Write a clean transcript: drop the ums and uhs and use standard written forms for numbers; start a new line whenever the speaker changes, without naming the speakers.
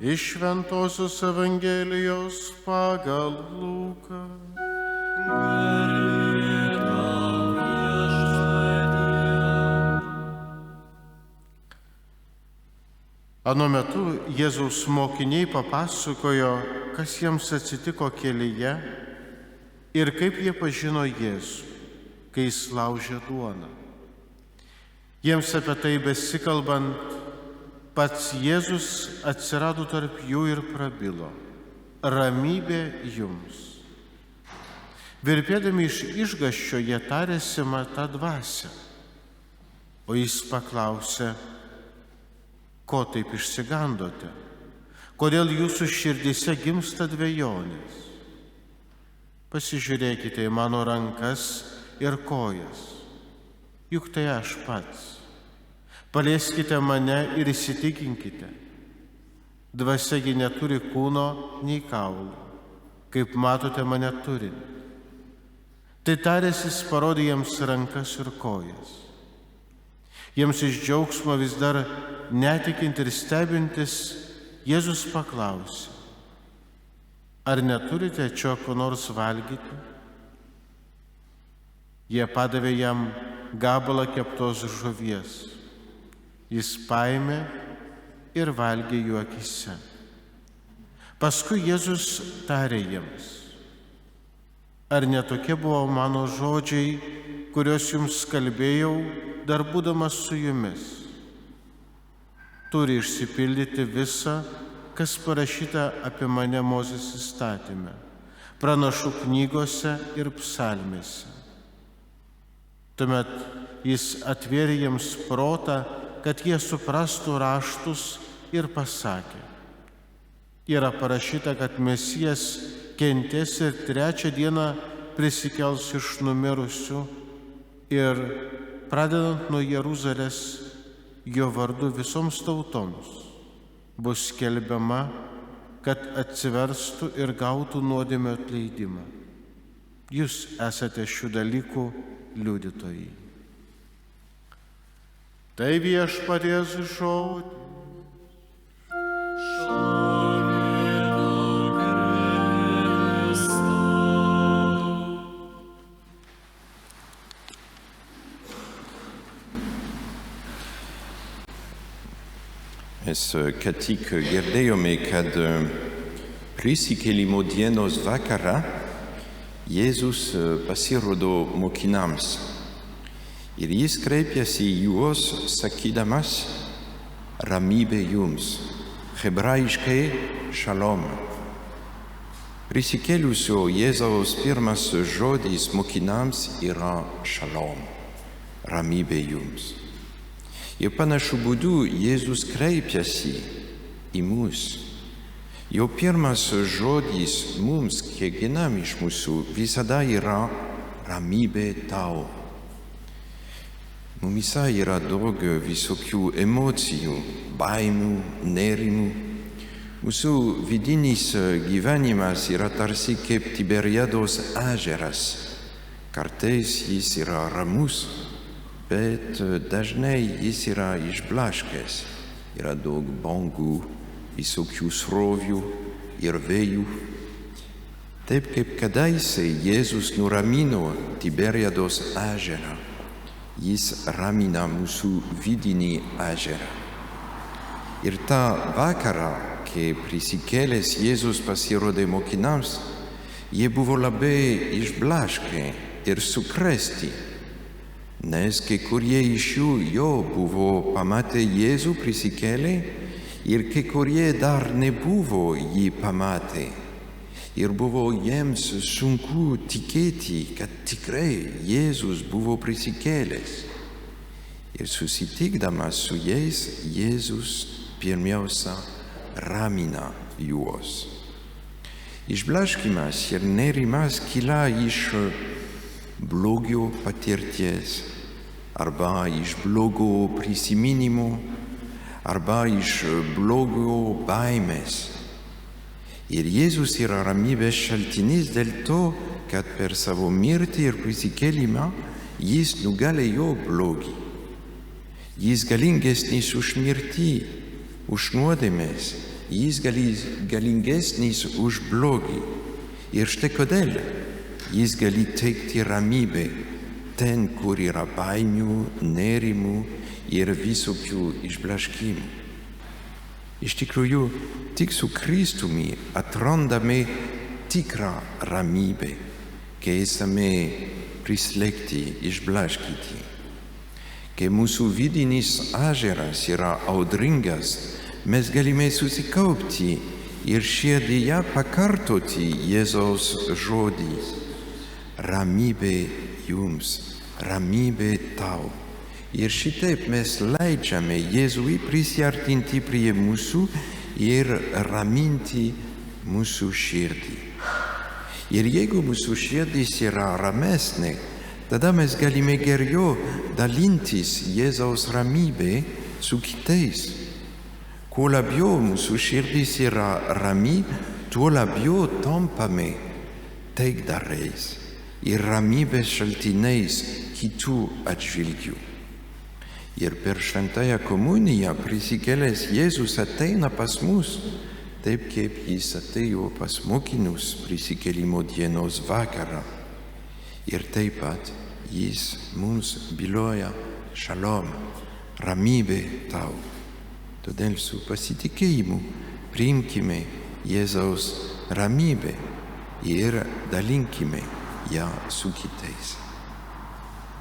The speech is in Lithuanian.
Iš Šventosios Evangelijos pagal Luką. Anuo metu Jėzaus mokiniai papasakojo, kas jiems atsitiko kelyje ir kaip jie pažino Jėzų, kai jis laužė duoną. Jiems apie tai besikalbant, pats Jėzus atsirado tarp jų ir prabilo: ramybė jums. Virpėdami iš išgąsčio jie tarėsi matą dvasią, o jis paklausė: ko taip išsigandote? Kodėl jūsų širdyse gimsta dvejonės? Pasižiūrėkite į mano rankas ir kojas, juk tai aš pats. Palieskite mane ir įsitikinkite. Dvasiagi neturi kūno nei kaulų, kaip matote mane turint. Tai taręs jis parodė jiems rankas ir kojas. Jiems iš džiaugsmo vis dar netikint ir stebintis, Jėzus paklausė: ar neturite čia ko nors valgyti? Jie padavė jam gabalą keptos žuvies. Jis paėmė ir valgė jų akyse. Paskui Jėzus tarė jiems: ar netokie buvo mano žodžiai, kuriuos jums kalbėjau, dar būdamas su jumis? Turi išsipildyti visa, kas parašyta apie mane Mozės įstatyme, pranašų knygose ir psalmėse. Tuomet jis atvėrė jiems protą, kad jie suprastų raštus, ir pasakė: yra parašyta, kad Mesijas kentės ir 3 dieną prisikels iš numirusių, ir pradedant nuo Jeruzalės, jo vardu visoms tautoms bus skelbiama, kad atsiverstų ir gautų nuodėmio atleidimą. Jūs esate šių dalykų liudytojai. Tai Viešpaties žodis.
Mes ką tik girdėjome, kad prisikėlimo dienos vakarą Jėzus pasirodo mokiniams ir jis kreipėsi į juos sakydamas: ramybė jums, hebrajiškai šalom. Prisikėlusio Jėzaus pirmas žodis mokiniams yra šalom, ramybė jums. Ir panašiu būdu Jėzus kreipiasi į mus. Jo pirmas žodis mums, kiekvienam iš mūsų, visada yra ramybė tau. Mumyse yra daug visokių emocijų, baimių, nerimų. Mūsų vidinis gyvenimas yra tarsi kaip Tiberiados ežeras. Kartais jis yra ramus, bet dažnai jis yra išblaškęs. Yra daug bangų, visokių srovių ir vėjų. Taip kaip kadaise Jėzus nuramino Tiberiados ežerą, jis ramina mūsų vidinį ežerą. Ir tą vakarą, kai prisikėlęs Jėzus pasirodė mokiniams, jie buvo labai išblaškę ir sukrėsti, nes kai kurie iš jų jau buvo pamatę Jėzų prisikėlę ir kai kurie dar nebuvo jį pamatę. Ir buvo jiems sunku tikėti, kad tikrai Jėzus buvo prisikėlęs. Ir susitikdamas su jais, Jėzus pirmiausia ramina juos. Išblaškymas ir nerimas kyla iš blogio patirties, arba iš blogo prisiminimo, arba iš blogo baimės. Ir Jėzus yra ramybės šaltinis dėl to, kad per savo mirtį ir prisikėlimą jis nugalėjo blogį. Jis galingesnis už mirtį, už nuodėmes jis galingesnis už blogį. Ir štai kodėl jis gali teikti ramybę ten, kur yra baimių, nerimų ir visokių išblaškimų. Iš tikrųjų, tik su Kristumi atrandame tikrą ramybę, kai esame prislėgti, išblaškyti. Kai mūsų vidinis ežeras yra audringas, mes galime susikaupti ir širdyje pakartoti Jėzaus žodį: ramybė jums, ramybė tau. Ir šitaip mes leidžiame Jėzui prisiartinti prie mūsų ir raminti mūsų širdį. Ir jeigu mūsų širdis yra ramesnė, tada mes galime geriau dalintis Jėzaus ramybė su kitais. Kuo labiau mūsų širdis yra rami, tuo labiau tampame taikdariais ir ramybės šaltiniais kitų atžvilgių. Ir per šventąją komuniją prisikėlęs Jėzus ateina pas mus, taip kaip jis atėjo pas mokinius prisikėlimo dienos vakarą. Ir taip pat jis mums byloja: šalom, ramybė tau. Todėl su pasitikėjimu priimkime Jėzaus ramybę ir dalinkime ją su kitais.